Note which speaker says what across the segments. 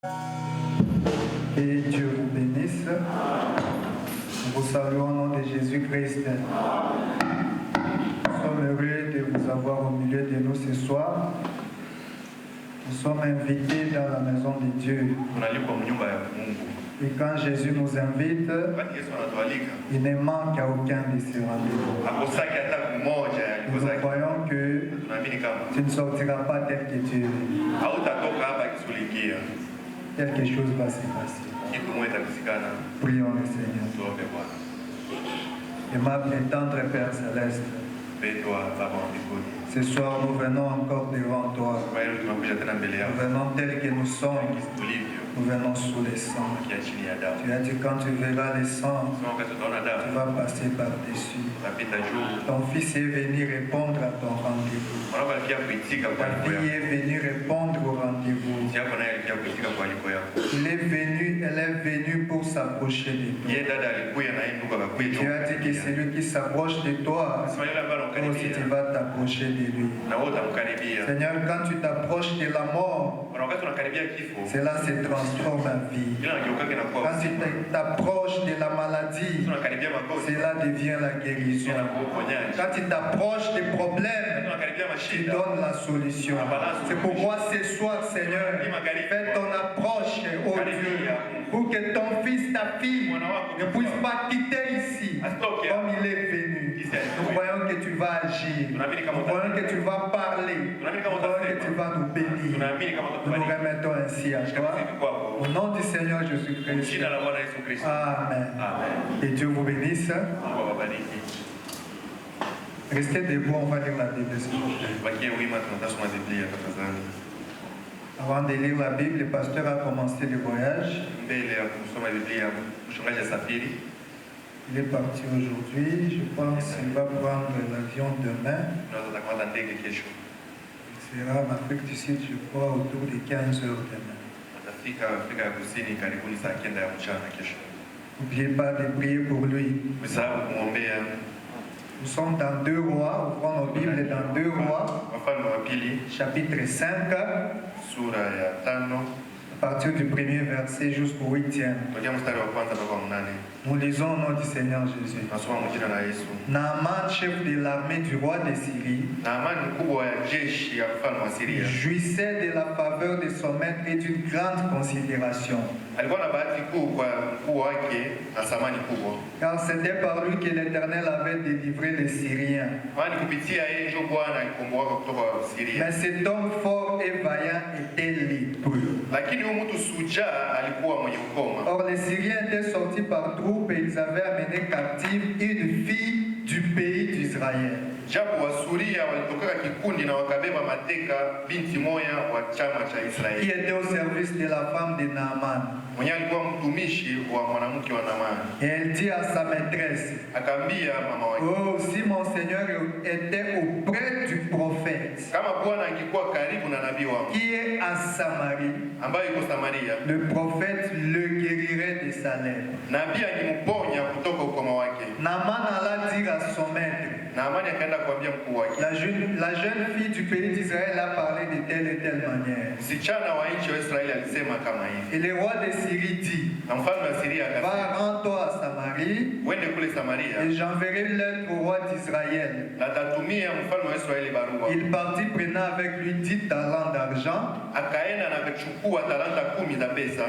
Speaker 1: Que Dieu vous bénisse. Nous vous saluons au nom de Jésus-Christ. Nous sommes heureux de vous avoir au milieu de nous ce soir. Nous sommes invités dans la maison de Dieu. Et quand Jésus nous invite, il ne manque à aucun de ces rendez-vous. Nous croyons que tu ne sortiras pas tel que tu es venu. Quelque chose va se passer. Prions le Seigneur. Aimable et tendre Père Céleste, ce soir nous venons encore devant toi. Nous venons tels que nous sommes. Nous venons sous les sangs. Tu as dit quand tu verras les sangs, tu vas passer par-dessus. Ton fils est venu répondre à ton rendez-vous. Ta fille est venue répondre au rendez-vous. Elle est venue pour s'approcher de toi. Tu as dit que celui qui s'approche de toi, aussi tu vas t'approcher de lui. Seigneur, quand tu t'approches de la mort, cela se transforme en vie. Quand tu t'approches de la maladie, cela devient la guérison. Quand tu t'approches des problèmes, tu donnes la solution. C'est pourquoi ce soir, Seigneur, fais ton approche, oh Dieu, pour que ton fils, ta fille, ne puisse pas quitter ici comme il est venu. Nous croyons que tu vas agir. Nous croyons que tu vas parler. Nous croyons que tu vas nous bénir. Nous nous remettons ainsi à toi. Au nom du Seigneur Jésus-Christ. Amen. Que Dieu vous bénisse. Restez debout, on va lire la Bible. Avant de lire la Bible, le pasteur a commencé le voyage. Il est parti aujourd'hui, je pense qu'il va prendre l'avion demain. Il sera en Afrique du Sud, je crois, autour de 15 heures demain. N'oubliez pas de prier pour lui. Nous sommes dans 2 Rois, ouvrons nos Bibles dans 2 Rois, chapitre 5, à partir du premier verset jusqu'au 8e. Nous lisons au nom du Seigneur Jésus. Naaman, chef de l'armée du roi de Syrie, jouissait de la faveur de son maître et d'une grande considération. Car c'était par lui que l'Éternel avait délivré les Syriens. Mais cet homme fort et vaillant était lépreux. Or les Syriens étaient sortis par troupes et ils avaient amené captive une fille du pays d'Israël. Qui était au service de la femme de Naaman. Et elle dit à sa maîtresse, oh, si mon Seigneur était auprès du prophète qui est à Samarie, le prophète le guérirait de sa lèpre. Naaman alla dire à son maître, la jeune fille du pays d'Israël a parlé de telle et telle manière. Et le roi de Syrie dit, va, rends-toi à Samarie et j'enverrai une lettre au roi d'Israël. Il partit prenant avec lui 10 talents d'argent,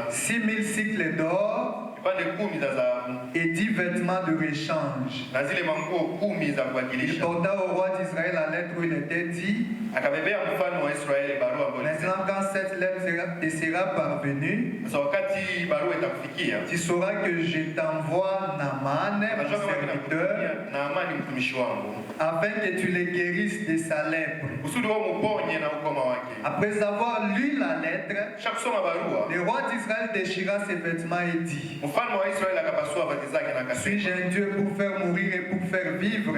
Speaker 1: 6000 cycles d'or et 10 vêtements de rechange. Il porta au roi d'Israël la lettre où il était dit, maintenant quand cette lettre te sera parvenue, tu sauras que je t'envoie Naaman, mon serviteur, afin que tu le guérisses de sa lèpre. Après avoir lu la lettre, le roi d'Israël déchira ses vêtements et dit, suis-je un Dieu pour faire mourir et pour faire vivre?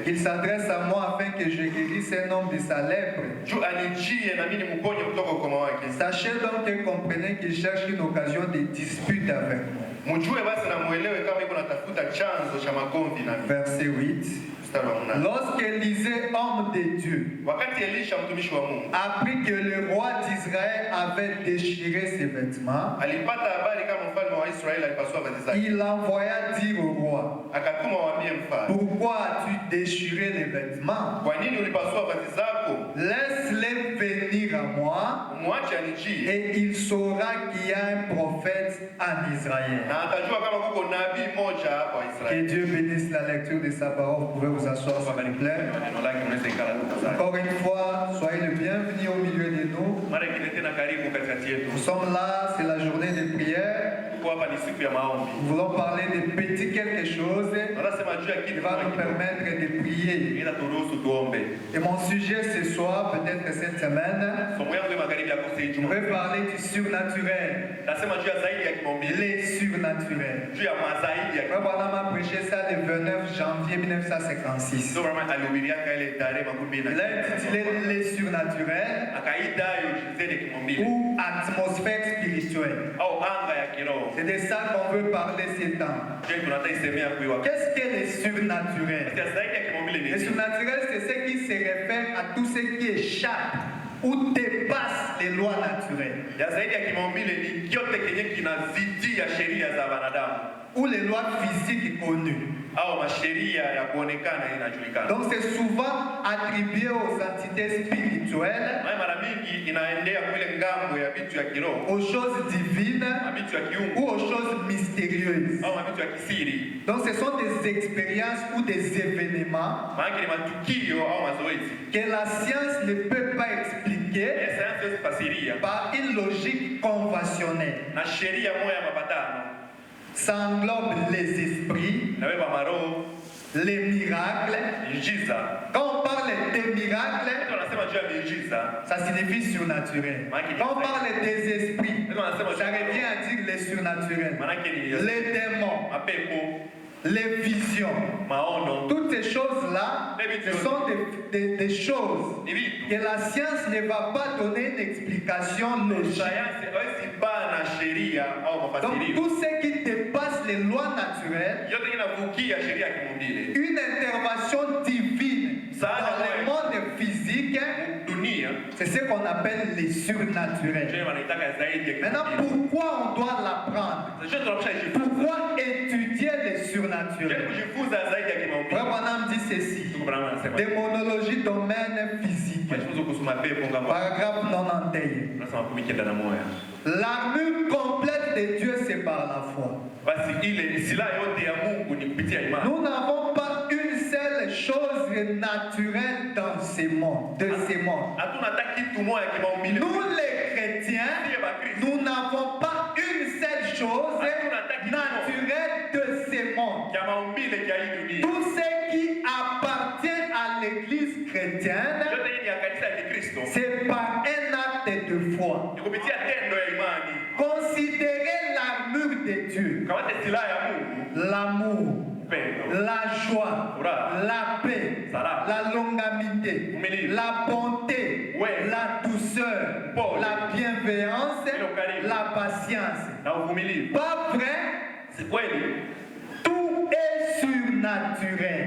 Speaker 1: Il Il s'adresse à moi afin que je guérisse un homme de sa lèpre. Sachez donc et comprenez qu'il cherche une occasion de dispute avec moi. Verset 8. Lorsqu'Élisée, homme de Dieu, apprit que le roi d'Israël avait déchiré ses vêtements, il envoya dire au roi: pourquoi as-tu déchiré les vêtements? Laisse-les venir à moi, et il saura qu'il y a un prophète en Israël. Que Dieu bénisse la lecture de sa parole. Vous pouvez vous asseoir, s'il vous plaît. Encore une fois, soyez le bienvenu au milieu de nous. Nous sommes là, c'est la journée de prière. Nous voulons parler de petits quelque chose qui va nous permettre de prier. Et mon sujet ce soir, peut-être cette semaine, je vais parler du surnaturel. Les surnaturels. Frère Branham a prêché ça le 29 janvier 1956. Il a intitulé Les surnaturels ou atmosphère spirituelle. C'est de ça qu'on veut parler ces temps. Qu'est-ce que les surnaturels? Les surnaturels, c'est ce qui se réfère à tout ce qui échappe ou dépasse les lois naturelles. Ou les lois physiques connues. Donc c'est souvent attribué aux entités spirituelles, aux choses divines ou aux choses mystérieuses. Donc ce sont des expériences ou des événements que la science ne peut pas expliquer par une logique conventionnelle. Ça englobe les esprits, les miracles. Quand on parle des miracles, ça signifie surnaturel. Quand on parle des esprits, ça revient à dire les surnaturels. Les démons, les visions, toutes ces choses-là, ce sont des choses que la science ne va pas donner une explication logique. Donc tout ce qui dépasse les lois naturelles, une intervention divine dans le monde physique, c'est ce qu'on appelle les surnaturels. Maintenant, pourquoi on doit l'apprendre? Pourquoi étudier les surnaturels? Frère Branham dit ceci: démonologie, domaine physique. Paragraphe 91. L'armure complète de Dieu, c'est par la foi. Nous n'avons pas une seule chose naturelle dans ce monde, de ce monde. Nous les chrétiens, nous n'avons pas une seule chose naturelle de ce monde. Tout ce qui appartient à l'église chrétienne, c'est par un acte de foi. Considérez l'armure de Dieu: l'amour, la joie, la paix, la longanimité, la bonté, la douceur, la bienveillance, la patience. Pas vrai? Tout est surnaturel.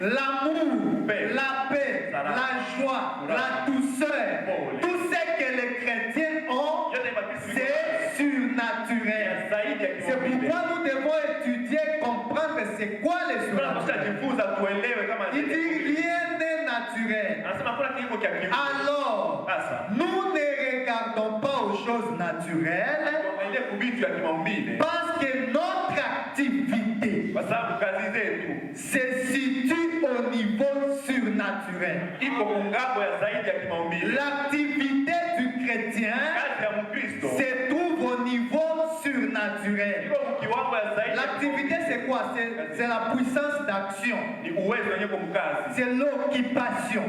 Speaker 1: L'amour, la paix, la joie, la douceur, tout ce que les chrétiens ont, c'est surnaturel. C'est pourquoi nous devons étudier, comprendre c'est quoi les surnaturels. Il dit rien n'est naturel. Alors, nous ne regardons pas aux choses naturelles parce que notre activité se situe au niveau surnaturel. L'activité du chrétien se trouve au niveau surnaturel. L'activité, c'est quoi? C'est la puissance d'action. C'est l'occupation.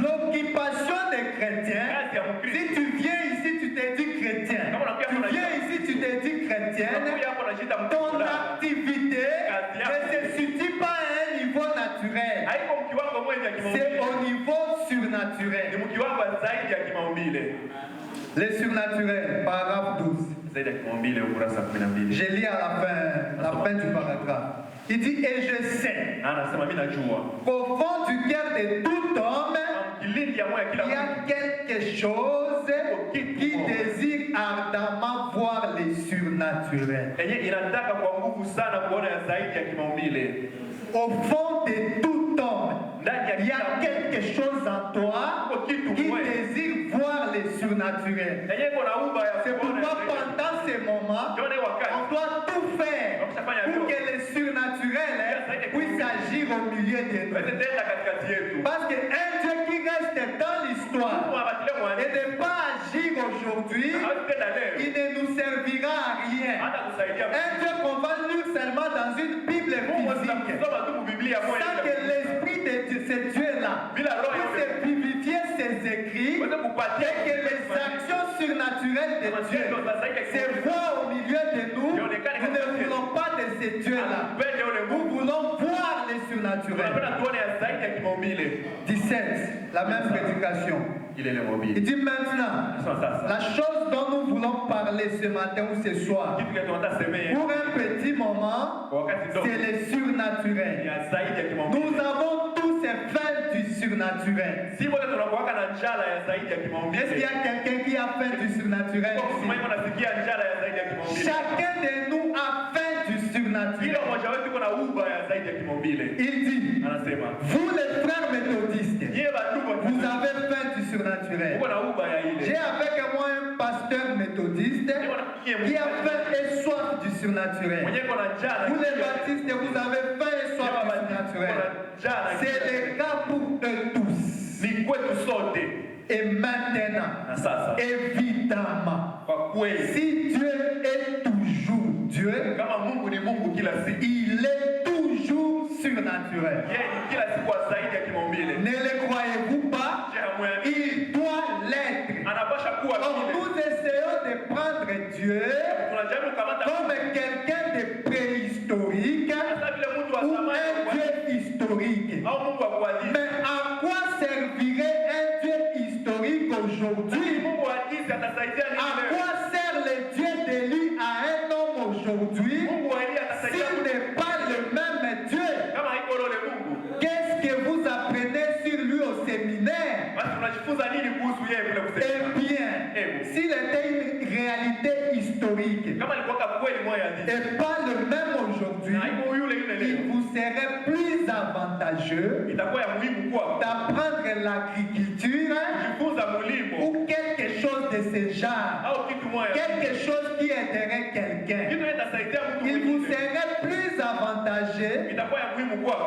Speaker 1: L'occupation des chrétiens. Si tu viens ici, tu te dis chrétien. Tu viens ici, tu te dis chrétienne. Ton activité ne se situe pas à un niveau surnaturel. Les surnaturels, paragraphe 12. Je lis à la fin du paragraphe. Il dit, et je sais qu'au fond du cœur de tout homme, il y a quelque chose qui désire ardemment voir les surnaturels. Au fond de tout homme, il y a quelque chose en toi qui désire voir les surnaturels. C'est pourquoi pendant ces moments, on doit tout faire pour que les surnaturels puissent agir au milieu de nous. Parce qu'un Dieu qui reste dans l'histoire et ne pas agir aujourd'hui, il ne nous servira à rien. Un Dieu qu'on va lire seulement dans une Bible physique, sans que l'esprit de ce Dieu-là puisse vivifier ses écrits et que les actions surnaturelles de Dieu se voient au milieu de nous. Nous ne voulons pas de ce Dieu-là. Nous voulons voir les surnaturels. 17, la même prédication. Il dit maintenant, la chose dont nous voulons parler ce matin ou ce soir, pour un petit moment, c'est le surnaturel. Nous avons tous faim du surnaturel. Est-ce qu'il y a quelqu'un qui a faim du surnaturel ici? Chacun de nous a faim du surnaturel. Il dit, vous les frères méthodistes, vous avez faim du surnaturel. J'ai avec moi un pasteur méthodiste qui a faim et soif du surnaturel. Vous les baptistes, vous avez faim et soif du surnaturel. C'est le cas pour eux tous. Et maintenant, évidemment, si Dieu est toujours Dieu, il est toujours surnaturel. Ne le croyez-vous pas? Il doit l'être. Or, nous essayons de prendre Dieu comme quelqu'un de préhistorique ou un Dieu historique. Mais à quoi servirait un Dieu historique aujourd'hui? À quoi sert le Dieu d'Élie à un homme aujourd'hui s'il n'est pas le même Dieu? Qu'est-ce que vous apprenez sur lui au séminaire? Eh bien, s'il était une réalité historique et pas le même aujourd'hui, il vous serait plus avantageux d'apprendre l'agriculture ou quelque chose de ce genre, quelque chose qui aiderait quelqu'un. Il vous serait plus avantageux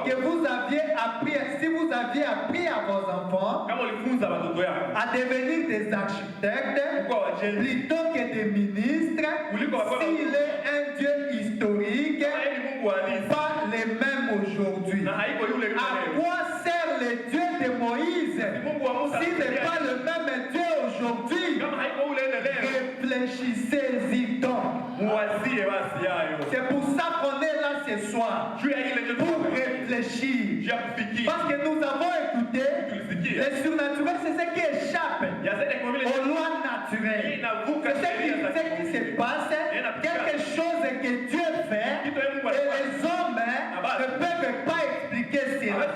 Speaker 1: que vous aviez appris, si vous aviez appris à vos enfants à devenir des architectes plutôt que des ministres, s'il est un Dieu historique, pas les mêmes aujourd'hui. À quoi sert le Dieu de Moïse s'il n'est pas le même Dieu aujourd'hui? Réfléchissez-y donc. C'est pour ça qu'on est là ce soir, pour réfléchir. Parce que nous avons écouté, le surnaturel, c'est ce qui échappe aux lois naturelles. C'est ce qui se passe, quelque chose que Dieu fait, et les hommes ne peuvent pas expliquer cela.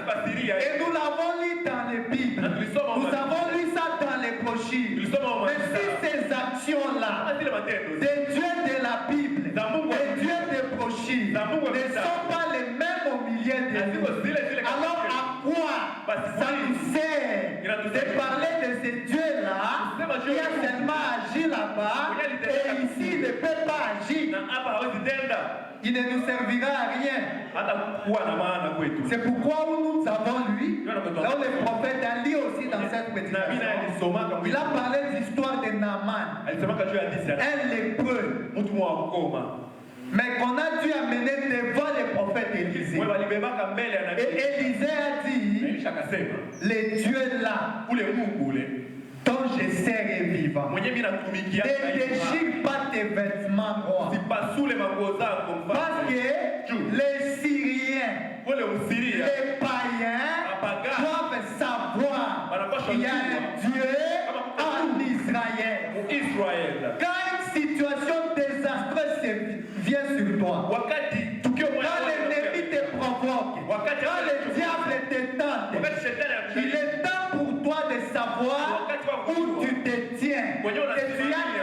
Speaker 1: Et nous l'avons lu dans les Bibles. Nous avons lu ça dans les brochures. Mais si ces actions-là, des dieux de la Bible, des dieux des brochures, ne sont pas les mêmes au milieu de nous, alors à quoi ça nous sert de parler de ces dieux-là qui a seulement agi là-bas et ici il ne peut pas agir? Il ne nous servira à rien. C'est pourquoi nous avons lu, là où le prophète a lu aussi dans cette prédication, il a parlé de l'histoire de Naaman, un lépreux, mais qu'on a dû amener devant le prophète Élisée. Et Élisée a dit, les dieux là, dont je serai vivant, vivant. Ne déchire pas tes vêtements, roi. Parce que les Syriens, les païens doivent savoir qu'il y a un Dieu en Israël. Quand une situation désastreuse vient sur toi, quand l'ennemi te provoque, quand le diable te tente, il est temps pour toi de savoir où tu te tiens. Et tu as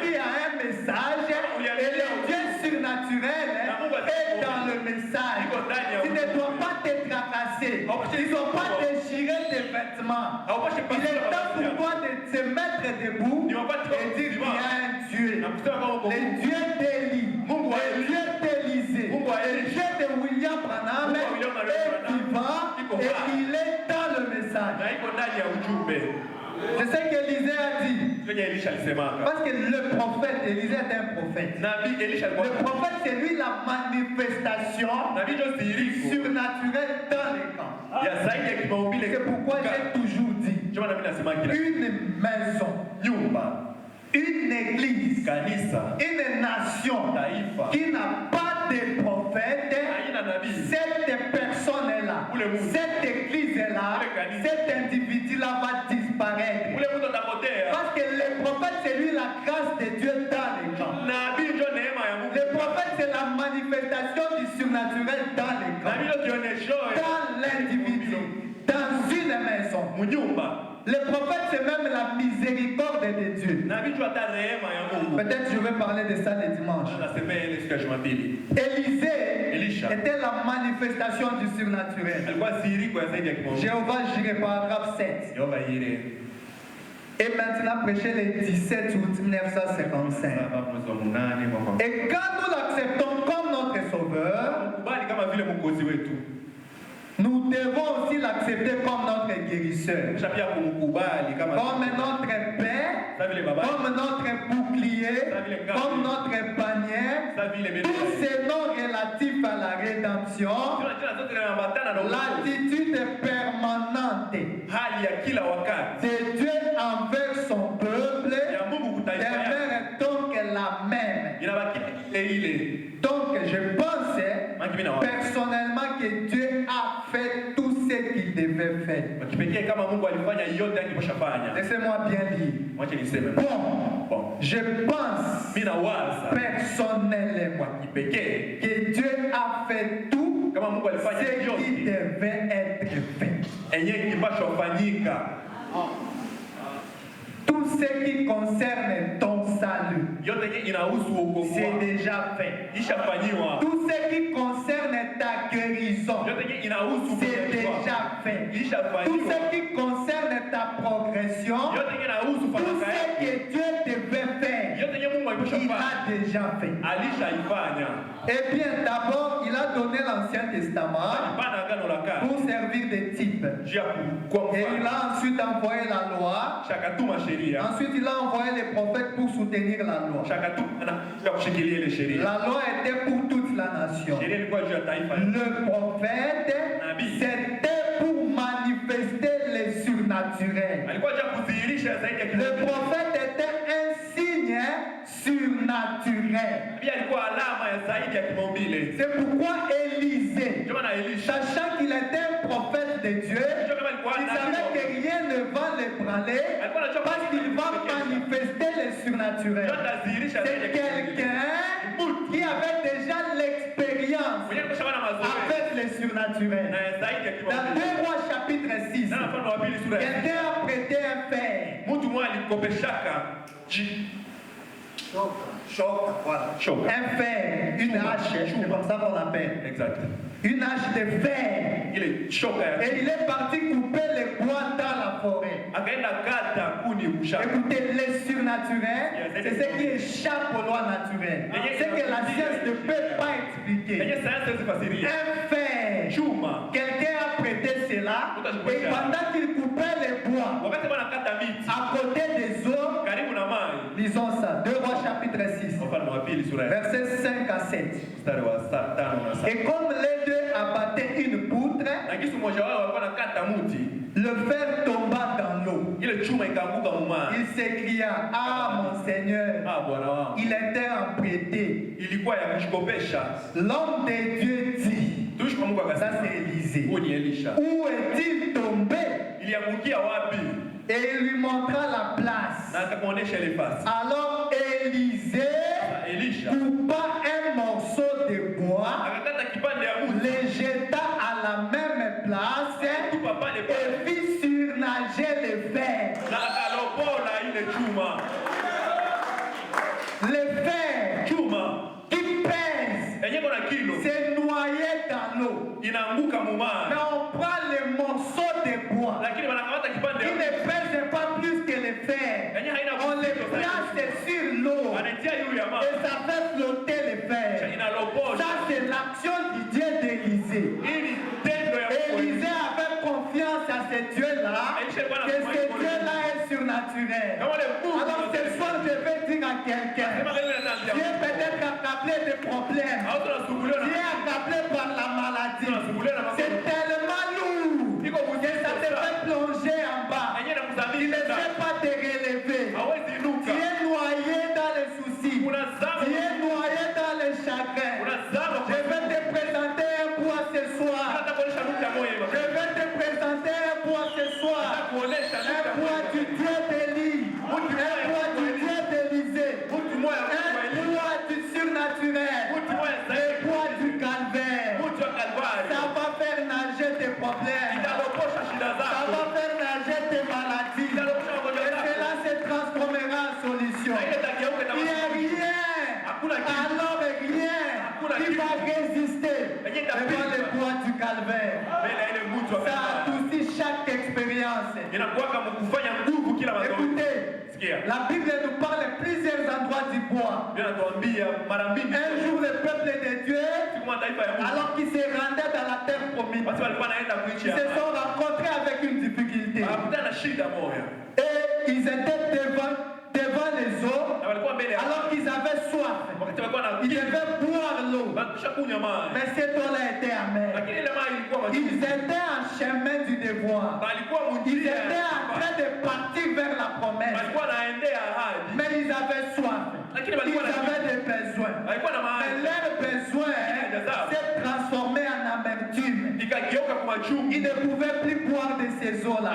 Speaker 1: dit à un message, et le Dieu surnaturel est dans le message. Tu ne dois pas te tracasser. Tu ne dois pas déchirer tes vêtements. Il est temps pour toi de te mettre debout et dire qu'il y a un Dieu. Le Dieu d'Élie, le Dieu d'Élisée, le Dieu de William Branham est vivant et il est dans le message. C'est ce qu'Élisée a dit. Parce que le prophète, Élisée est un prophète. Le prophète, c'est lui la manifestation surnaturelle dans les camps. C'est pourquoi j'ai toujours dit, une maison, une église, une nation qui n'a pas de prophète, cette personne-là, cette église-là, cet individu-là va disparaître. Parce que le prophète, c'est lui la grâce de Dieu dans les camps. Le prophète, c'est la manifestation du surnaturel dans les camps. Dans l'individu, dans une maison. Le prophète, c'est même la miséricorde de Dieu. Peut-être je vais parler de ça le dimanche. Élisée était la manifestation du surnaturel. Jéhovah Jireh, paragraphe 7. Et maintenant, prêcher le 17 août 1955. Et quand nous l'acceptons comme notre sauveur, nous devons aussi l'accepter comme notre guérisseur, comme notre paix, comme notre bouclier, comme notre bannière. Tous ces noms relatifs à la rédemption, l'attitude permanente de Dieu envers son peuple demeure donc la même. Donc je pense personnellement que Dieu a fait tout ce qu'il devait faire. Laissez-moi bien dire. Bon, je pense personnellement que Dieu a fait tout ce qui devait être fait. Tout ce qui concerne ton salut, c'est déjà fait. Tout ce qui concerne ta guérison, c'est déjà fait. Tout ce qui concerne ta progression, tout ce que Dieu devait faire, il a déjà fait. Eh bien, d'abord, il a donné l'Ancien Testament pour servir de type. Et il a ensuite envoyé la loi. Ensuite, il a envoyé les prophètes pour soutenir la loi. La loi était pour toute la nation. Le prophète, c'était pour manifester le surnaturel. Le prophète était un signe surnaturel. C'est pourquoi Élisée, sachant qu'il était un prophète de Dieu, il savait que rien ne va l'ébranler parce qu'il va manifester le surnaturel. C'est quelqu'un qui avait déjà l'expérience avec le surnaturel. Dans 2 Rois chapitre 6, quelqu'un a prêté un fer. Voilà. Un fer, une hache, c'est comme ça qu'on l'appelle. Exact. Une hache de fer. Et il est parti couper les bois dans la forêt. Écoutez, le surnaturel, c'est ce qui échappe aux lois naturelles. C'est que la science ne peut pas expliquer. Un fer, quelqu'un a prêté cela, et pendant qu'il coupait les bois, à côté des eaux, lisons ça, 2 Rois chapitre 6, versets 5 à 7. Et comme les deux abattaient une poutre, le fer tomba dans l'eau. Il s'écria, ah mon Seigneur, il était emprunté. L'homme de Dieu dit, ça c'est Élisée, où est-il tombé? Et il lui montra la place. Alors Élisée coupa un morceau de bois, le jeta à la même place et fit surnager le fer. Le fer qui pèse s'est noyé dans l'eau. Mais on prend le morceau de bois qui ne pèse pas plus que le fer. On le place sur l'eau et ça fait flotter le fer. Ça c'est l'action du Dieu d'Élisée. Élisée avait confiance à ce Dieu-là, que ce Dieu-là est surnaturel. Alors ce soir je vais dire à quelqu'un, tu es peut-être accablé de problèmes, tu es accablé par la maladie, c'est tellement lourd que ça te fait plonger en bas, tu ne sais pas te relever, tu es noyé dans les soucis, tu es noyé dans les chagrins. Je vais te présenter un poids ce soir. Je vais te présenter un poids ce soir. Un poids du Dieu d'Élie. Un poids du Dieu d'Élisée. Un poids du surnaturel. Un poids du calvaire. Ça va faire nager tes problèmes. Ça va faire nager tes maladies. Et cela se transformera en solution. Il n'y a rien. Alors rien qui va résister devant le poids du calvaire. Ça adoucit chaque expérience. Écoutez, la Bible nous parle de plusieurs endroits du bois. Un jour, le peuple de Dieu, alors qu'ils se rendaient dans la terre promise, ils se sont rencontrés avec une difficulté. Et ils étaient devant les eaux, alors qu'ils avaient soif. Ils devaient boire l'eau. Mais cette eau-là était amère. Ils étaient en chemin du devoir. Ils étaient en train de partir vers la promesse. Mais ils avaient soif. Ils avaient des besoins. Mais leurs besoins s'est transformé en amertume. Ils ne pouvaient plus boire de ces eaux-là.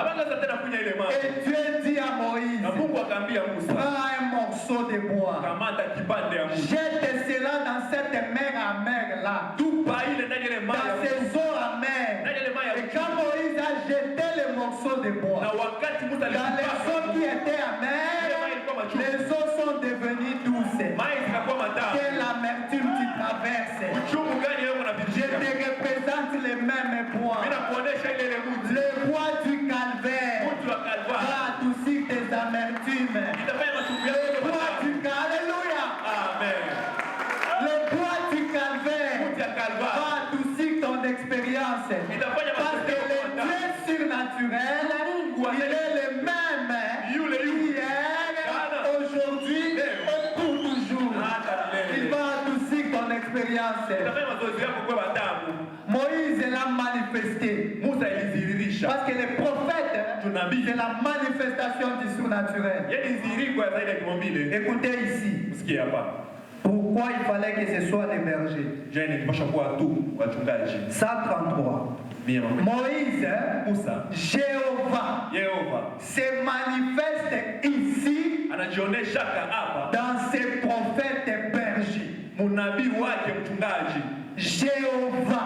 Speaker 1: Et Dieu dit à Moïse, prends un morceau de bois, jette cela dans cette mer amère-là, dans ces eaux amères. Et quand Moïse a jeté le morceau de bois dans les eaux qui étaient amères, les eaux sont devenues douces. Quelle amertume tu traverses. Je te représente les mêmes poids. Le poids du calvaire va adoucir tes amertumes. Le poids du Alléluia. Le poids du calvaire va adoucir ton expérience. Parce que le Dieu surnaturel, il est le même hier, aujourd'hui et pour toujours. Il va adoucir ton expérience. Moïse l'a manifesté. Parce que les prophètes, c'est la manifestation du surnaturel. Écoutez ici. Pourquoi il fallait que ce soit les bergers? 133. Moïse, Jéhovah se manifeste ici dans ses prophètes bergers. Jéhovah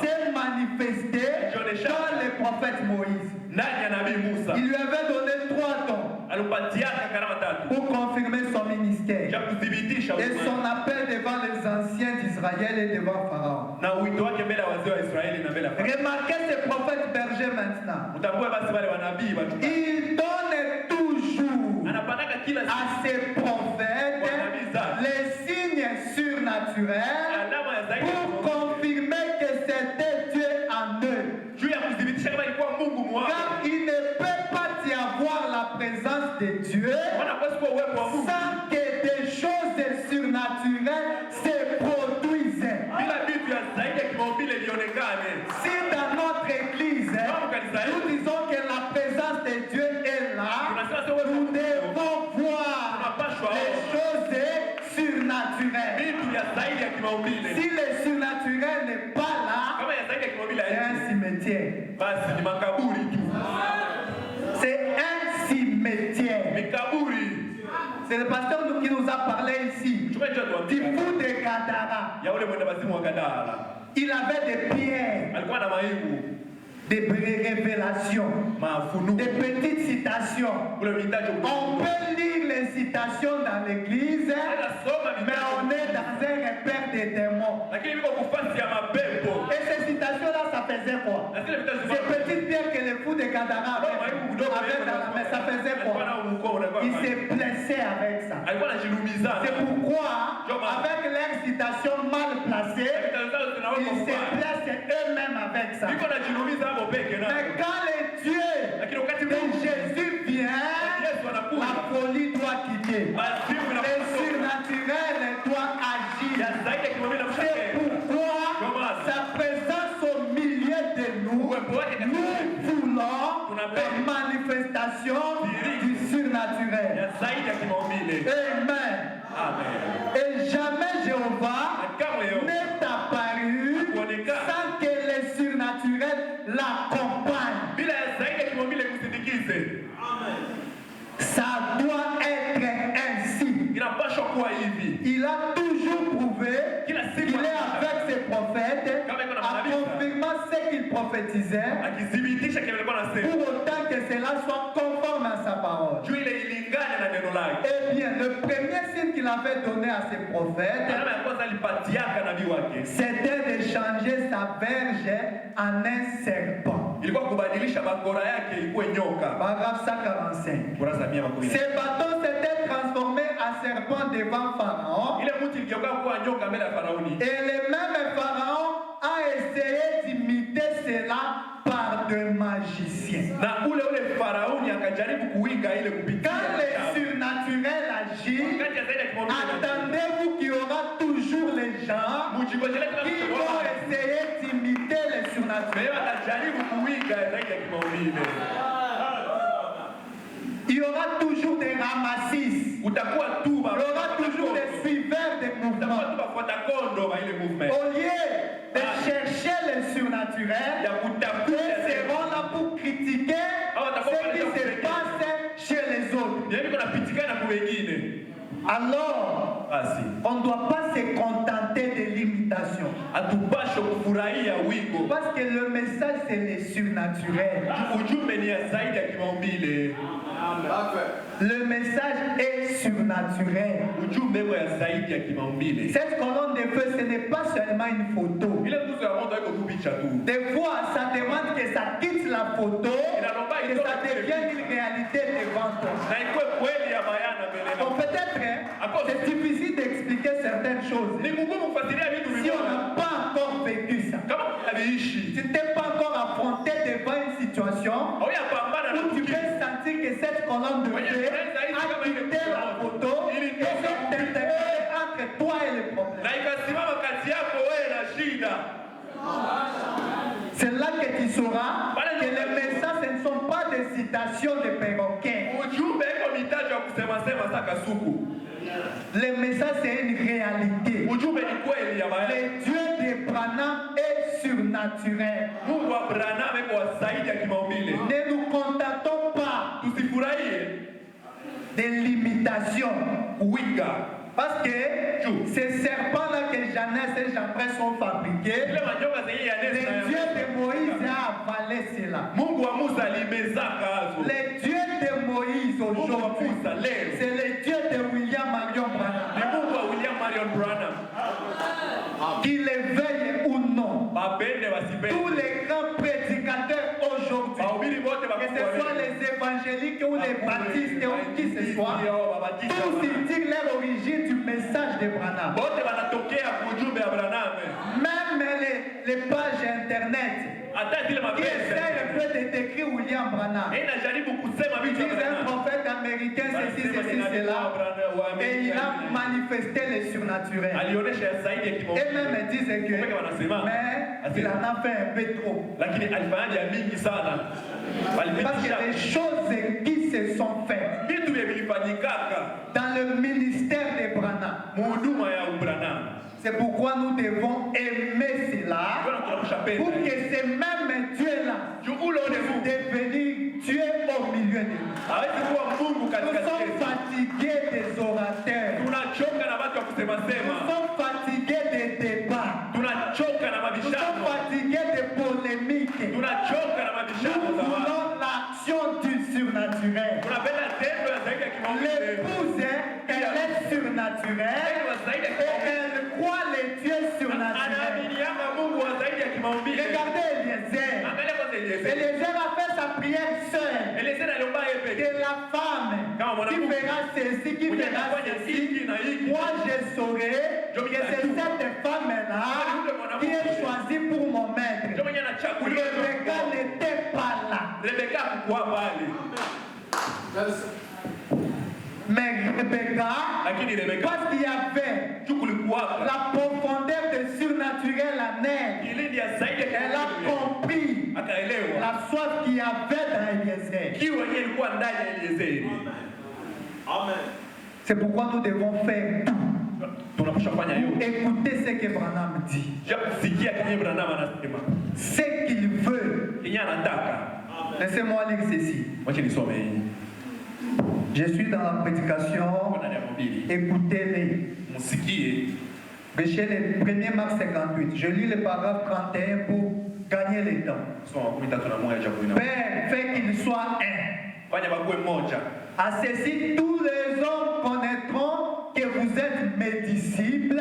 Speaker 1: s'est manifesté dans le prophète Moïse. Il lui avait donné 3 dons pour confirmer son ministère et son appel devant les anciens d'Israël et devant Pharaon. Remarquez ce prophète berger maintenant. Il donne toujours à ses prophètes les signes surnaturels pour confirmer que c'était Dieu en eux. Car il ne peut pas y avoir la présence de Dieu sans que des choses surnaturelles se produisent. Si dans notre église, nous disons que la présence de Dieu est là, nous devons Si le surnaturel n'est pas là, c'est un cimetière. C'est un cimetière. C'est le pasteur qui nous a parlé ici. Du fou de Gadara. Il avait des pierres, des révélations, des petites citations. On peut lire les citations dans l'église, mais on est dans un repère des démons. Et ces citations-là, ça faisait quoi? Ces petites pierres que le fou de Gadara avait dans la main, ça faisait quoi? Il s'est blessé avec ça. C'est pourquoi, avec leurs citations mal placées, ils se blessent eux-mêmes avec ça. Mais quand le Dieu de Jésus vient, la folie doit quitter. Le surnaturel doit agir. C'est pourquoi sa présence au milieu de nous, nous voulons la manifestation du surnaturel. Amen. Et jamais Jéhovah n'est apparu sans que le surnaturel l'accompagne. Ça doit être ainsi. Il a toujours prouvé qu'il est avec ses prophètes en confirmant ce qu'il prophétisait pour autant que cela soit conforme à sa parole. Eh bien, le premier signe qu'il avait donné à ses prophètes, c'était de changer sa verge en un serpent. Paragraphe 145. Ces bâtons s'étaient transformés en serpent devant Pharaon. Et le même Pharaon a essayé d'imiter cela par des magiciens. Quand le surnaturel agit, attendez-vous qu'il y aura toujours les gens qui vont essayer d'imiter le surnaturel. Il y aura toujours des ramassistes. Il y aura toujours des suiveurs des mouvements. Au lieu de chercher le surnaturel, ils seront là pour critiquer ce qui se passe chez les autres. Alors, on ne doit pas se contenter de l'imitation. Parce que le message, c'est le surnaturel. Le message est surnaturel. Cette colonne de feu, ce n'est pas seulement une photo. Des fois, ça demande que ça quitte la photo et que ça devienne une réalité devant toi. Bon, peut-être, c'est difficile d'expliquer certaines choses si on n'a pas encore vécu ça. Si tu n'es pas encore affronté devant une situation où tu peux sentir que cette colonne de feu a quitté la photo et s'est intégrée entre toi et le problème. C'est là que tu sauras que les messages, ce ne sont pas des citations de perroquets. Le message, c'est une réalité. Le Dieu de Branham est surnaturel. Ne nous contentons pas de l'imitation. Parce que ces serpents-là que Janès et Jean-Presse sont fabriqués, le Dieu de Moïse a avalé cela. Le Dieu de Moïse aujourd'hui, c'est le Dieu de William Marion Branham. Qu'il éveille ou non, tous les grands prédicateurs aujourd'hui, que ce soit les évangéliques ou les baptistes ou qui ce soit, tous ils tirent leur origine du message de Branham. Même les pages internet qui essayent un peu de décrire William Branham. Ils disent un prophète américain, ceci, cela, et il a manifesté le surnaturel. Et même ils disent que, mais il en a fait un peu trop. Parce que les choses qui se sont faites dans le ministère de Branham, C'est pourquoi nous devons aimer cela pour que ce même Dieu-là puisse devenir Dieu au milieu de nous. Nous sommes fatigués des orateurs. Nous sommes fatigués des débats. Nous sommes fatigués des polémiques. Nous voulons l'action du surnaturel. L'épouse, elle est surnaturelle et elle croit les dieux surnaturels. Regardez Eliezer. Eliezer a fait sa prière seule. De la femme qui verra ceci, qui verra ceci. Moi je saurai que c'est cette femme-là qui est choisie pour mon maître. Rebecca n'était pas là. Mais Rebecca, parce qu'il y avait la profondeur de surnaturel en elle, elle a compris la soif qu'il y avait dans Eliezer. Amen. C'est pourquoi nous devons faire tout. Écoutez ce que Branham dit. Ce qu'il veut. Laissez-moi lire ceci. Je suis dans la prédication. Écoutez-les. Péché le 1er mars 58. Je lis le paragraphe 31 pour gagner le temps. Père, fais qu'il soit un. À ceci, tous les hommes connaîtront que vous êtes mes disciples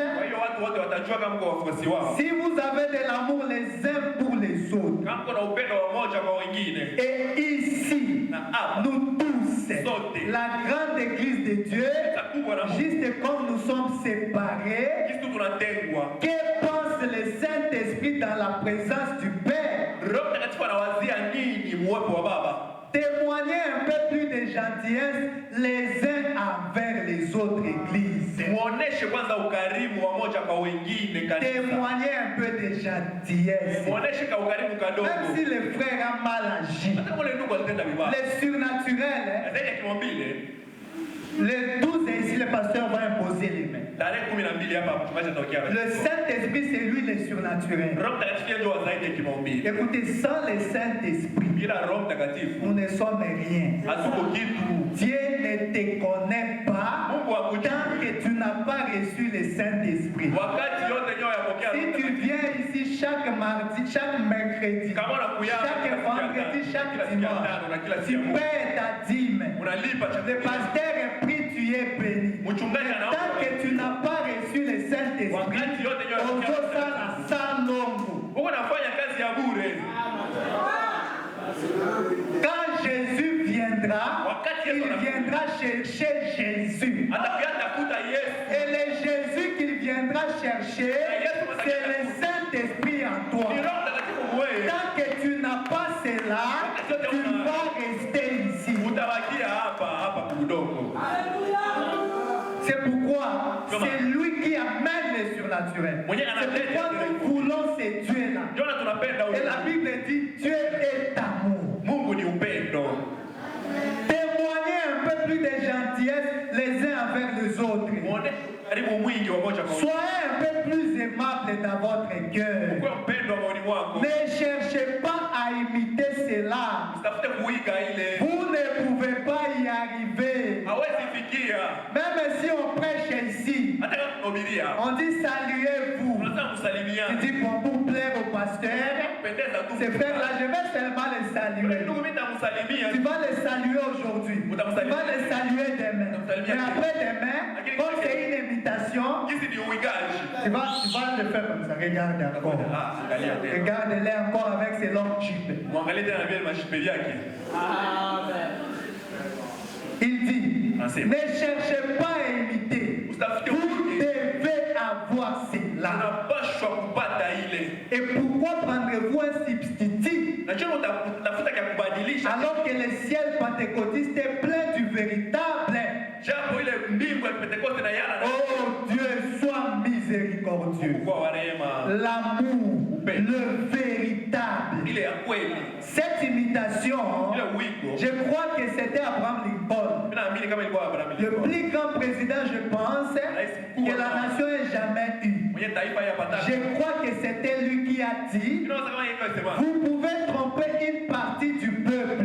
Speaker 1: si vous avez de l'amour les uns pour les autres. Et ici, nous tous, la grande église de Dieu, juste comme nous sommes séparés, que pense le Saint-Esprit dans la présence du Père? Témoignez un peu plus de gentillesse les uns envers les autres églises. Témoignez un peu de gentillesse. Même si le frère a mal agi. Le surnaturel, le 12 et ici le pasteur va imposer les mains. Le Saint-Esprit, c'est lui le surnaturel. Écoutez, sans le Saint-Esprit, nous ne sommes rien. Dieu ne te connaît pas tant que tu n'as pas reçu le Saint-Esprit. Si tu viens ici chaque mardi, chaque mercredi, chaque vendredi, chaque dimanche, tu paies ta dîme. Le pasteur est pris, tu es béni. Tant que tu n'as pas reçu le Saint-Esprit, quand Jésus viendra, il viendra chercher Jésus. Et le Jésus qu'il viendra chercher, c'est le Saint-Esprit en toi. Tant que tu n'as pas cela, tu vas rester ici. C'est pourquoi c'est lui qui amène le surnaturel. C'est pourquoi nous voulons ces dieux-là. Et la Bible dit Dieu est amour. Témoignez un peu plus de gentillesse les uns envers les autres. Soyez un peu plus aimables dans votre cœur. Ne cherchez pas à imiter cela. Vous ne pouvez pas y arriver. Même si on prêche ici, on dit saluez-vous. Tu dis pour plaire au pasteur, ces frères-là, je vais seulement les saluer. Tu vas les saluer aujourd'hui. Tu vas les saluer demain. Mais après-demain, comme c'est une invitation, tu vas le faire comme ça. Regarde encore. Regarde-les encore avec ses longues jupes. Il dit, ne cherchez pas à imiter. Vous devez avoir cela. Et pourquoi prendrez-vous un substitut alors que le ciel pentecôtiste est plein du véritable? Oh Dieu, sois miséricordieux. L'amour, le véritable. Cette imitation, je crois que c'était Abraham Lincoln. Le plus grand président, je pense, que la nation ait jamais eu. Je crois que c'était lui qui a dit, vous pouvez tromper une partie du peuple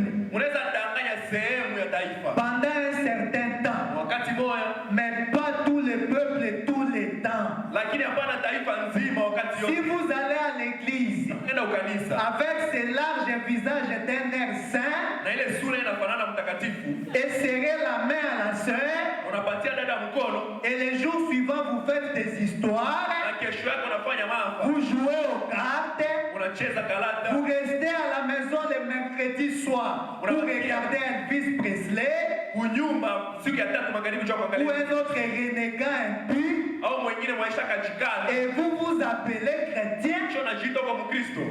Speaker 1: pendant un certain temps, mais pas tout le peuple et tous les temps. Si vous allez à l'église avec ce large visage d'un air saint et serrez la main à la sœur, et les jours suivants vous faites des histoires, vous jouez aux cartes, vous restez à la maison le mercredi soir pour regarder Elvis Presley ou un autre renégat impur, et vous vous appelez chrétien.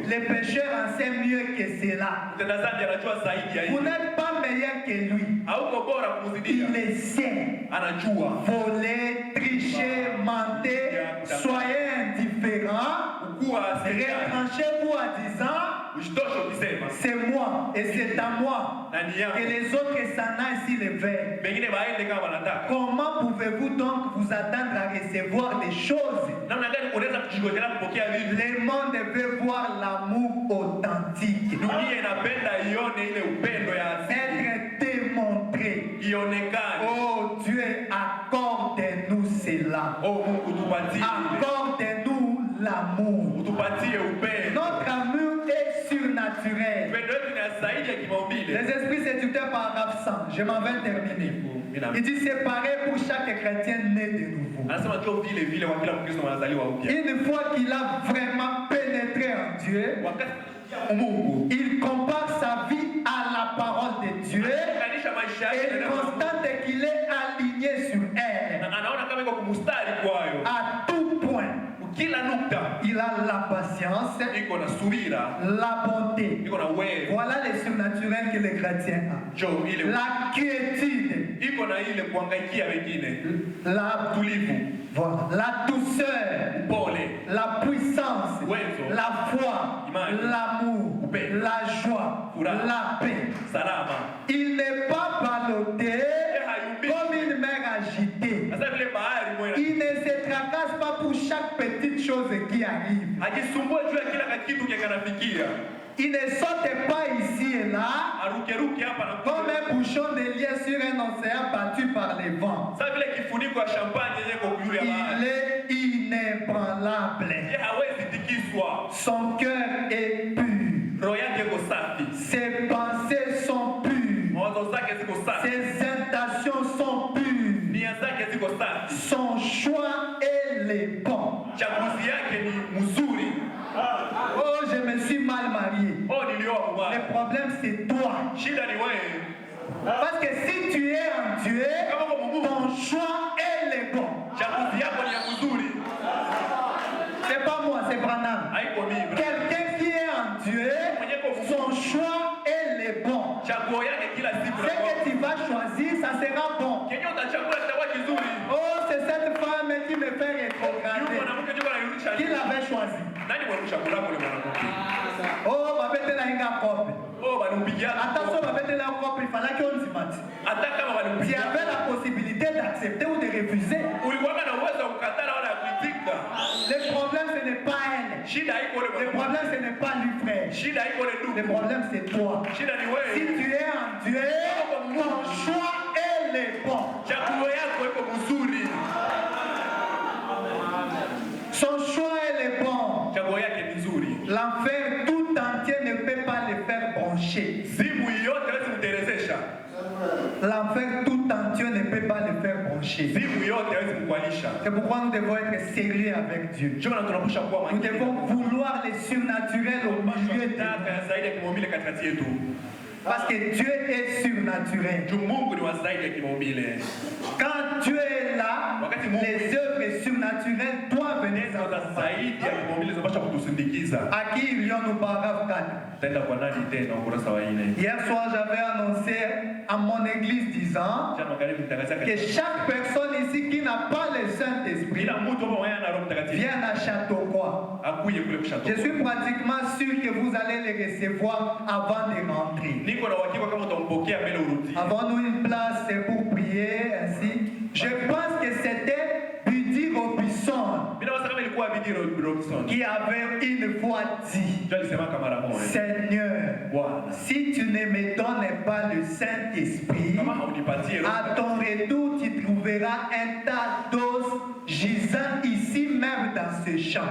Speaker 1: Les pécheurs enseignent mieux que cela. Vous n'êtes pas meilleur que lui. Il est sien. Voler, tricher, mentir, soyez indifférents, retраnchez-vous en disant, c'est moi et c'est à moi que les autres s'en aillent s'ils le veulent. Comment pouvez-vous donc vous attendre à recevoir des choses? Le monde veut voir l'amour authentique, être démontré. Oh Dieu, accorde-nous cela. Accorde-nous l'amour. Notre amour est surnaturel. Les esprits séducteurs, paragraphe 100. Je m'en vais terminer. Il dit c'est pareil pour chaque chrétien né de nouveau. Une fois qu'il a vraiment pénétré en Dieu, il compare sa vie à la parole de Dieu et il constate qu'il est aligné sur elle. À tout point. Il a la patience, la bonté. Voilà les surnaturels que les chrétiens ont. La quiétude, la douceur, la puissance, la foi, l'amour, la joie, la paix. Il n'est pas ballotté comme une mer agitée. Il ne se tracasse pas pour chaque petite chose qui arrive. Il ne saute pas ici et là comme un bouchon de lait sur un océan battu par les vents. Il est inébranlable. Son cœur est pur. Ses pensées sont pures. Ses intentions sont pures. Son choix est le bon. Oh, je me suis mal marié. Le problème, c'est toi. Parce que si tu es en Dieu, ton choix est le bon. C'est pas moi, c'est Branham. Quelqu'un qui est en Dieu, son choix est le bon. Ce que tu vas choisir, ça sera bon. Oh, c'est cette femme qui me fait rétrograder. Qui l'avait choisi? Oh, ma bête là, il y a un copie. Attention, ma bête là, un copie, il fallait qu'on s'y mette. Tu avais la possibilité d'accepter ou de refuser. Le problème, ce n'est pas elle. Le problème, ce n'est pas lui, frère. Le problème, c'est toi. Si tu es en Dieu, ton choix est le bon. Son choix est le bon. L'enfer tout entier ne peut pas le faire broncher. L'enfer tout entier ne peut pas le faire broncher. C'est pourquoi nous devons être sérieux avec Dieu. Nous devons vouloir les surnaturels au milieu de nous. Parce que Dieu est surnaturel. Quand Dieu est là, les œuvres surnaturelles doivent venir à qui irions-nous, paragraphe 4. Hier soir, j'avais annoncé à mon église disant que chaque personne ici qui n'a pas le Saint-Esprit vient à Châteauroy. Je suis pratiquement sûr que vous allez les recevoir avant de rentrer. Avons-nous une place pour prier ainsi? Je pense que c'était Budi Robinson qui avait une fois dit, Seigneur, si tu ne me donnes pas le Saint-Esprit, à ton retour tu trouveras un tas d'os gisant ici même dans ce champ.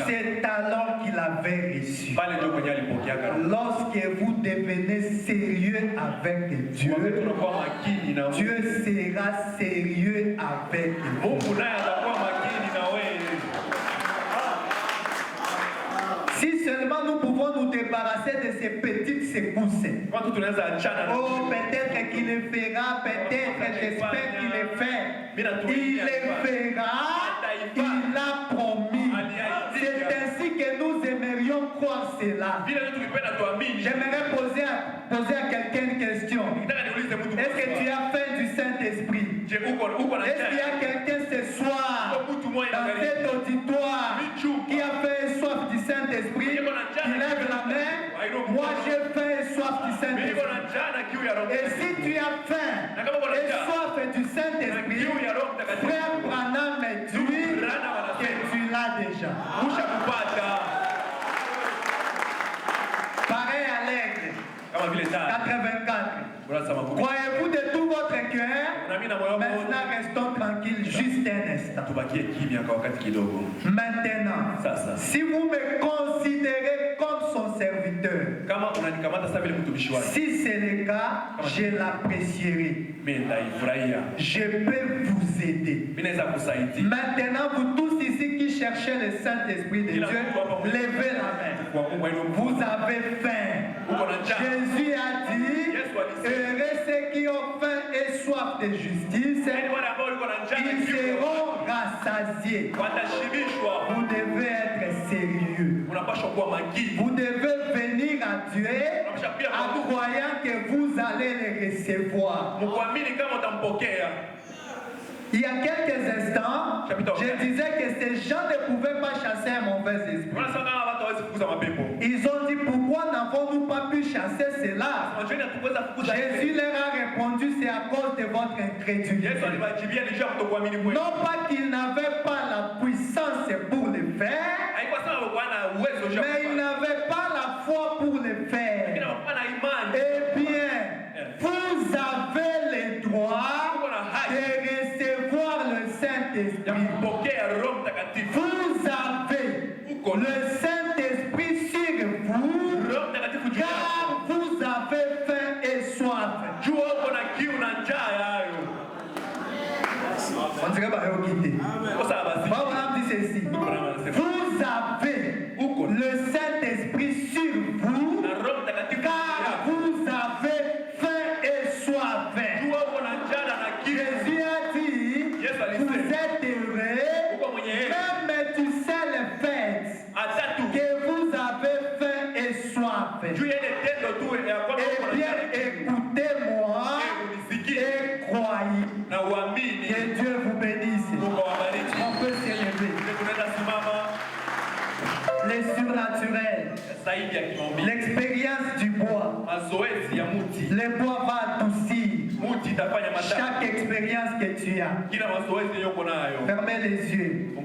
Speaker 1: C'est alors qu'il avait reçu. Lorsque vous devenez sérieux avec Dieu, Dieu sera sérieux avec vous. Si seulement nous pouvons nous débarrasser de ces petites secousses. Oh, peut-être qu'il le fera, peut-être, j'espère qu'il le fait. Il le fera, il l'a promis. C'est ainsi que nous aimerions croire cela. J'aimerais poser à quelqu'un une question. Est-ce que tu as faim du Saint-Esprit? Est-ce qu'il y a quelqu'un ce soir dans cet auditoire qui a faim et soif du Saint-Esprit? Il lève la main. Moi j'ai faim et soif du Saint-Esprit. Et si tu as faim et soif du Saint-Esprit, frère Branham me dit que tu l'as déjà. Pareil à l'aigle. 84. Croyez-vous de tout votre cœur? Maintenant restons tranquilles juste un instant. Maintenant, si vous me considérez comme son serviteur, si c'est le cas, je l'apprécierai. Je peux vous aider. Maintenant, vous tous ici qui cherchez le Saint-Esprit de Dieu, levez la main. Vous avez faim. Jésus a dit, heureux ceux qui ont faim et soif de justice, ils seront rassasiés. Vous devez être sérieux. Vous devez venir à Dieu en croyant que vous allez les recevoir. Il y a quelques instants, je disais que ces gens ne pouvaient pas chasser un mauvais esprit. Ils ont dit, pourquoi n'avons-nous pas pu chasser cela? Jésus leur a répondu, c'est à cause de votre incrédulité. Non pas qu'ils n'avaient pas la puissance pour le faire, mais ils n'avaient pas la foi pour le faire. Eh bien, vous avez le droit de recevoir le Saint-Esprit. Vous avez le Saint-Esprit sur vous, car vous avez faim et soif. On dirait pas quitter. On dit ceci. Vous avez le Saint-Esprit sur vous, car vous avez faim et soif. Jésus a dit, vous êtes heureux, même tu sais le fait que vous avez faim et soif. Eh bien, écoutez-moi et croyez. Que Dieu vous bénisse. On peut s'élever. Les surnaturels. L'expérience du bois. Le bois va adoucir chaque expérience que tu as. Fermez les yeux.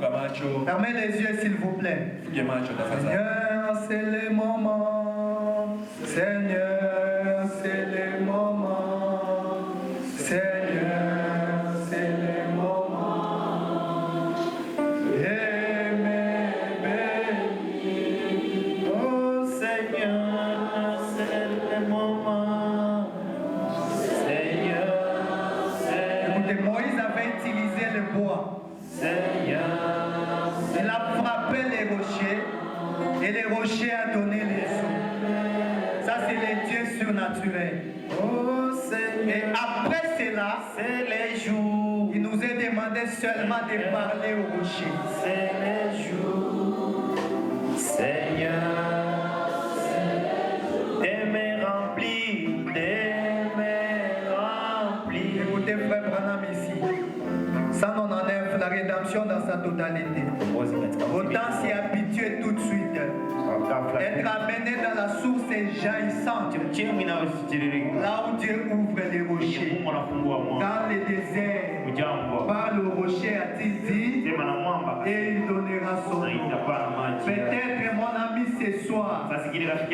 Speaker 1: Fermez les yeux s'il vous plaît. Seigneur, c'est le moment. Seigneur, c'est le moment. Seigneur, c'est le moment. Et me bénis. Oh Seigneur, c'est le moment. Seigneur, c'est. Écoutez, Moïse avait utilisé le bois. Seigneur. Il a frappé les rochers et les rochers a donné les eaux. Ça, c'est les dieux surnaturels. Oh Seigneur. Et après cela, c'est les jours. Il nous est demandé seulement de parler aux rochers. C'est les jours. Seigneur. De me remplir, de me remplir. Écoutez, frère Branham ici. Ça n'en enlève la rédemption dans sa totalité. Autant s'y habituer tout de suite. Être amené dans la source jaillissante. Là où Dieu ouvre les rochers. Dans les déserts. Par le rocher a-t-il dit. Et il donnera son nom. Peut-être mon ami ce soir. Peut-être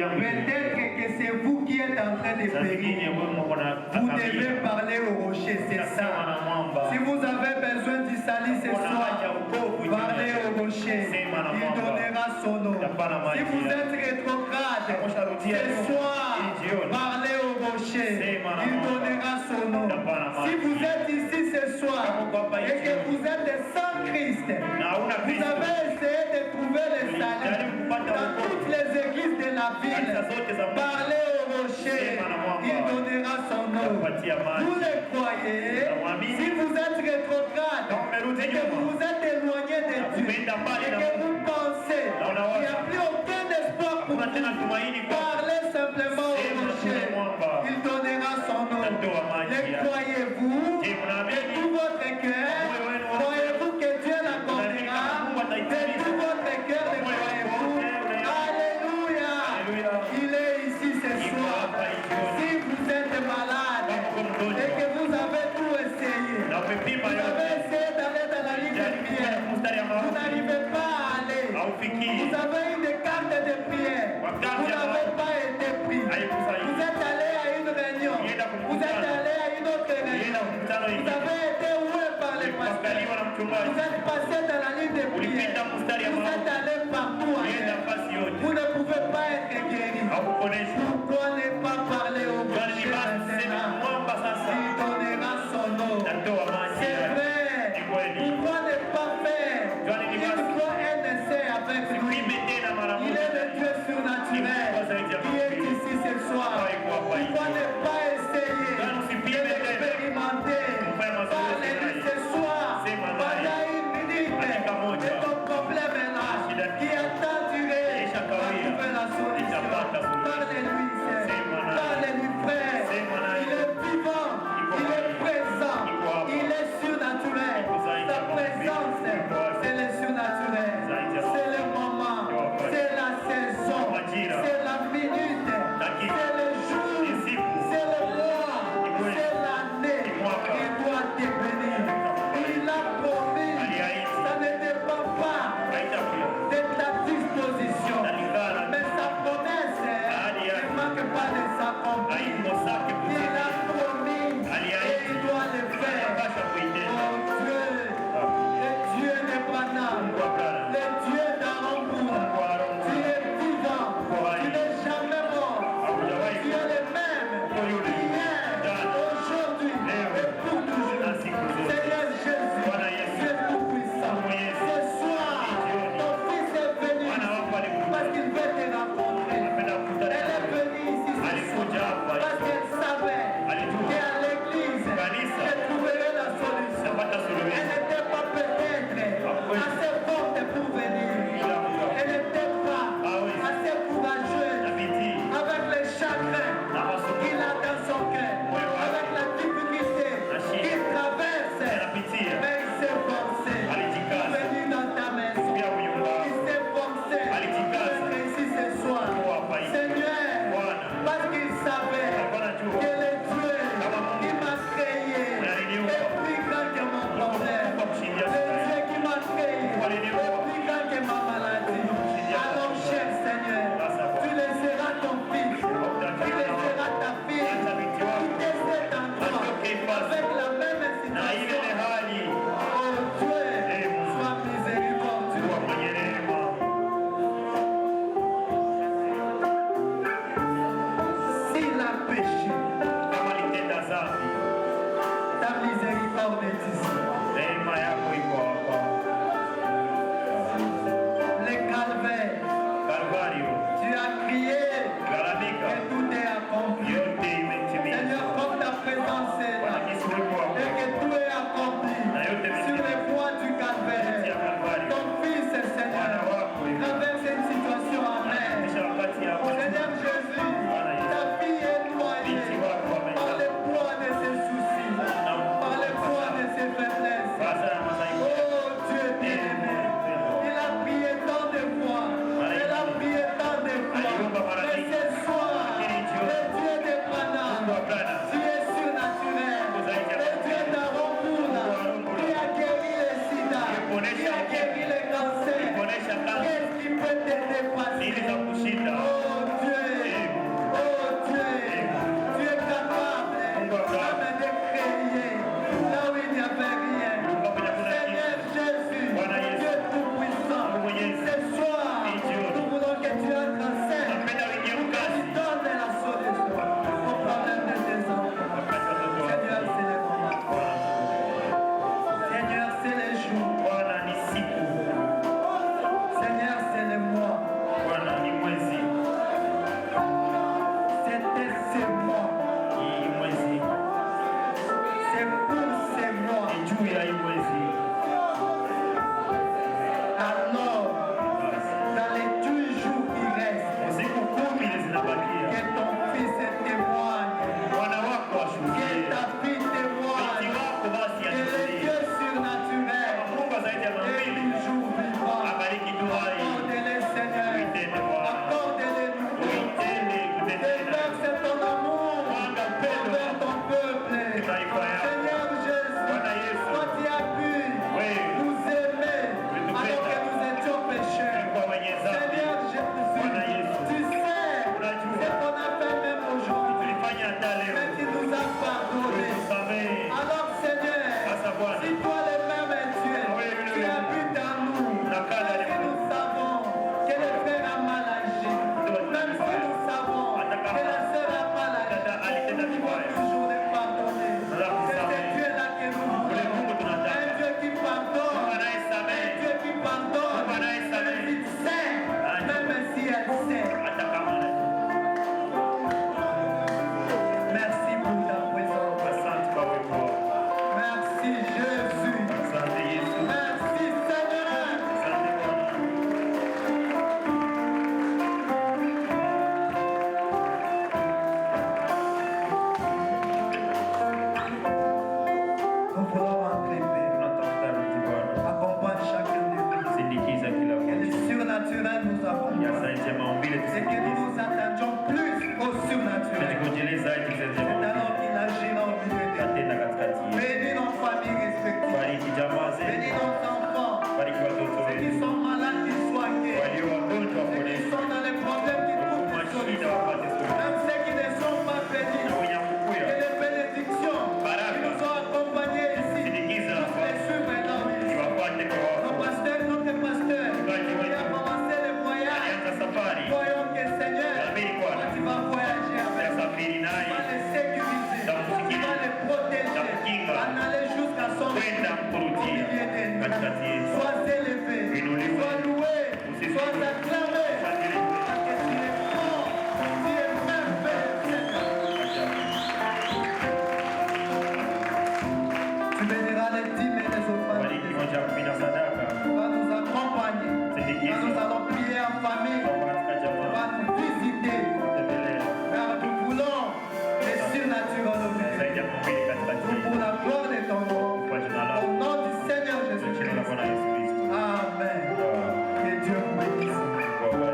Speaker 1: que c'est vous qui êtes en train de périr. Vous devez parler au rocher, c'est ça. Si vous avez besoin du salut ce soir, parlez au rocher. Il donnera son nom. Si vous êtes rétrograde, ce soir, parlez au rocher. Il donnera son nom. Si vous êtes ici ce soir et que vous êtes sans Christ, vous avez essayé de trouver le salut dans toutes les églises de la ville, parlez au rocher. Il donnera son nom. Vous le croyez? Si vous êtes rétrograde et que vous vous êtes éloigné de Dieu et que vous pensez qu'il n'y a plus aucun espoir pour vous, parlez simplement au rocher. Il donnera son nom. Le croyez-vous de tout votre cœur? Croyez-vous que Dieu l'accordera? De tout votre cœur, le croyez-vous? Alléluia! Il est ici ce soir. Si vous êtes malade et que vous avez tout essayé, vous avez essayé d'aller dans la ligne de prière, vous n'arrivez pas à aller, vous avez une carte de prière, vous n'avez pas été pris, vous êtes allé à une réunion, vous êtes allé à une autre réunion, vous avez été oué par les pasteurs, vous êtes passé dans la ligne de prière, vous êtes allé partout ailleurs, vous ne pouvez pas être guéri. Pourquoi ne pas parler au rocher maintenant? Il donnera son nom. C'est vrai. Pourquoi ne pas faire? Il faut un essai avec lui. Il est le Dieu surnaturel qui est ici ce soir. Pourquoi ne pas essayer d'expérimenter? Parlez-lui ce soir. Pendant une minute de ton problème là qui attend duré. Trouver la solution. Parlez-lui, parlez-lui, frère. Il est vivant, il est présent, il est Et pour ces mois, alors, dans les 12 jours qui restent, que ton fils témoigne, que ta fille témoigne, que le Dieu surnaturel est toujours vivant. Accorde-les, Seigneur, accorde-les nous. Déverse ton amour envers ton peuple. Seigneur Jésus, toi tu as pu nous aimer alors que nous étions pécheurs. Seigneur Jésus, tu sais ce qu'on a fait même aujourd'hui, mais tu nous as pardonné. Alors Seigneur, si toi le même es Dieu, tu habites en nous, même si nous savons que le frère a mal agi, même si nous savons que la sœur a mal agi, nous pouvons toujours les pardonner. C'est ce Dieu-là que nous voulons. Un Dieu qui pardonne, un Dieu qui pardonne, un Dieu qui sait, même si elle sait. Merci pour ta présence. Merci Jésus. Merci Seigneur. Nous voulons entrer, Père. Accompagne chacun de nous. Que le surnaturel nous accompagne. Et que nous nous attendions plus au surnaturel. C'est alors qu'il agira au milieu de nous. Bénis nos familles respectives. Bénis nos enfants. Ceux qui sont malades, qu'ils soient guéris. Ceux qui sont dans les problèmes, qu'ils trouvent des solutions. Même ceux qui ne sont pas bénis. Que les bénédictions qui nous ont accompagnés ici puissent les suivre et leur vie. Nos pasteurs, notre pasteur, qui a commencé le voyage. Voyons que Seigneur, quand tu vas voyager avec nous, tu vas les sécuriser, tu vas les protéger, en aller jusqu'à son retour au milieu de nous. Sois élevé, sois loué, sois acclamé.